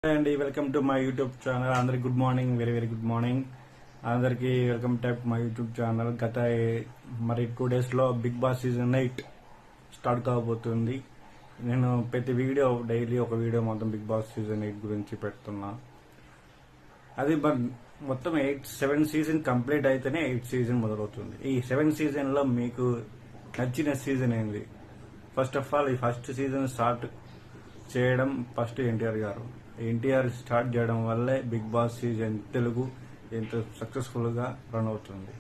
అండి welcome to my YouTube channel. అందరికి good morning, very very good morning. అందరికి welcome to my YouTube channel. గత మరి 2 daysలో బిగ్ బాస్ సీజన్ 8 స్టార్ట్ కాబోతుంది. నేను ప్రతి వీడియో డైలీ ఒక వీడియో మొత్తం బిగ్ బాస్ సీజన్ 8 గురించి పెడుతున్నా. అది మొత్తం 7 సీజన్ కంప్లీట్ అయితేనే 8 సీజన్ మొదలవుతుంది. ఈ 7 సీజన్లో మీకు నచ్చిన సీజన్ ఏంది? ఫస్ట్ ఆఫ్ ఆల్ ఈ ఫస్ట్ సీజన్ స్టార్ట్ చేయడం ఎన్టీఆర్ గారు. ఎన్టీఆర్ స్టార్ట్ చేయడం వల్లే బిగ్ బాస్ సీజన్ తెలుగు ఎంత సక్సెస్ఫుల్ గా రన్ అవుతుంది.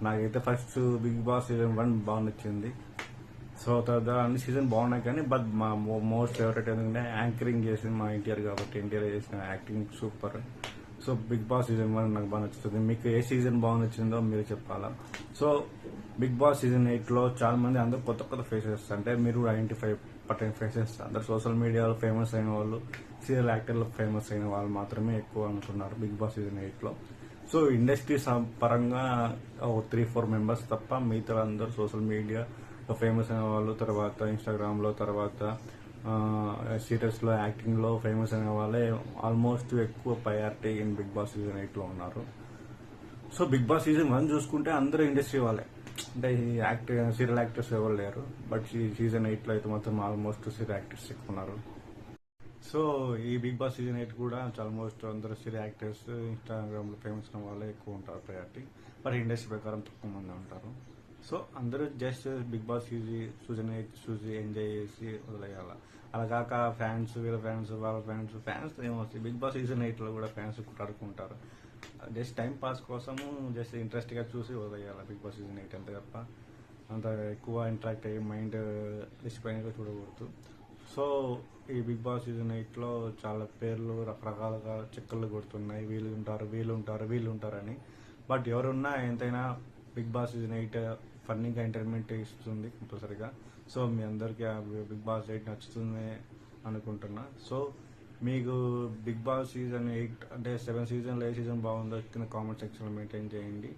నాకైతే ఫస్ట్ బిగ్ బాస్ సీజన్ 1 బాగా నచ్చింది. సో తర్వాత అన్ని సీజన్ బాగున్నాయి, కానీ బట్ మా మోస్ట్ ఫేవరెట్ ఏంటంటే యాంకరింగ్ చేసింది మా ఎన్టీఆర్ కాబట్టి ఎన్టీఆర్ చేసిన acting super. So Big Boss season 1 నాకు బాగా నచ్చుతుంది. మీకు ఏ సీజన్ బాగా నచ్చిందో మీరు చెప్పాలా. సో బిగ్ బాస్ సీజన్ 8లో చాలా మంది అందరూ కొత్త ఫేసెస్, అంటే మీరు ఐడెంటిఫై పట్టిన ఫేసెస్, అందరు సోషల్ మీడియాలో ఫేమస్ అయిన వాళ్ళు, సీరియల్ యాక్టర్లు ఫేమస్ అయిన వాళ్ళు మాత్రమే ఎక్కువ అనుకున్నారు బిగ్ బాస్ సీజన్ 8లో. సో ఇండస్ట్రీ పరంగా 3-4 మెంబర్స్ తప్ప మిగతా అందరూ సోషల్ మీడియా ఫేమస్ అయిన వాళ్ళు, తర్వాత ఇన్స్టాగ్రామ్ లో, తర్వాత సీరియల్స్ లో, యాక్టింగ్ లో ఫేమస్ అయిన వాళ్ళే ఆల్మోస్ట్ ఎక్కువ priority in Bigg Boss season 8లో ఉన్నారు. సో బిగ్ బాస్ సీజన్ 1 చూసుకుంటే అందరూ ఇండస్ట్రీ వాళ్ళే, అంటే సీరియల్ యాక్టర్స్ ఎవరు లేరు. బట్ సీజన్ 8లో అయితే మాత్రం ఆల్మోస్ట్ సీరియల్ యాక్టర్స్ ఎక్కువ ఉన్నారు. సో ఈ బిగ్ బాస్ సీజన్ 8 కూడా ఆల్మోస్ట్ అందరూ సీరియల్ యాక్టర్స్, ఇన్స్టాగ్రామ్ లో ఫేమస్ అయిన వాళ్ళే ఎక్కువ ఉంటారు ప్రయారిటీ. బట్ ఇండస్ట్రీ ప్రకారం తక్కువ మంది ఉంటారు. సో అందరూ జస్ట్ బిగ్ బాస్ సీజన్ 8 చూసి ఎంజాయ్ చేసి వదిలేయాల. అలా కాక ఫ్యాన్స్, వీళ్ళ ఫ్యాన్స్, వాళ్ళ ఫ్యాన్స్ ఏమొస్తాయి, బిగ్ బాస్ సీజన్ 8లో కూడా ఫ్యాన్స్ కొట్లాడుకుంటారు. జస్ట్ టైం పాస్ కోసము జస్ట్ ఇంట్రెస్ట్ గా చూసి వదిలేయాలి బిగ్ బాస్ సీజన్ 8, అంతే తప్ప అంత ఎక్కువ ఇంటరాక్ట్ అయ్యి మైండ్ డిసిప్లైన్గా చూడకూడదు. సో ఈ బిగ్ బాస్ సీజన్ 8లో చాలా పేర్లు రకరకాలుగా చెక్కలు కొడుతున్నాయి, వీళ్ళు ఉంటారని. బట్ ఎవరున్నా ఎంతైనా బిగ్ బాస్ సీజన్ 8 ఫన్నీగా ఎంటర్టైన్మెంట్ ఇస్తుంది కంపల్సరీగా. సో మీ అందరికీ బిగ్ బాస్ 8 నచ్చుతుంది అనుకుంటున్నా. సో మీకు బిగ్ బాస్ సీజన్ 8 అంటే 7 సీజన్లో ఏ సీజన్ బాగుందో కింద కామెంట్ సెక్షన్లో మెయింటైన్ చేయండి.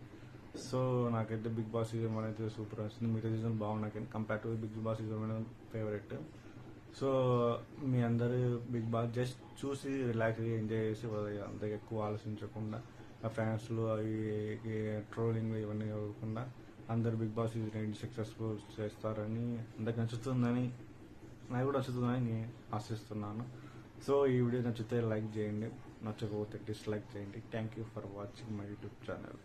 సో నాకైతే బిగ్ బాస్ సీజన్ 1 అయితే సూపర్ వస్తుంది. మిగతా సీజన్ బాగున్నాయి, కానీ compare to Bigg Boss season 1 favourite. So మీ అందరూ బిగ్ బాస్ జస్ట్ చూసి రిలాక్స్గా ఎంజాయ్ చేసి వదిలేయాలి, అంతే ఎక్కువ ఆలోచించకుండా. ఆ ఫ్యాన్స్లు అవి ట్రోలింగ్ ఇవన్నీ కాకుండా అందరు బిగ్ బాస్ సీజన్ 8 సక్సెస్ఫుల్ చేస్తారని, అందరికి నచ్చుతుందని, నాకు కూడా నచ్చుతుందని నేను ఆశిస్తున్నాను. సో ఈ వీడియో నచ్చితే లైక్ చేయండి, నచ్చకపోతే డిస్లైక్ చేయండి. Thank you for watching my YouTube channel.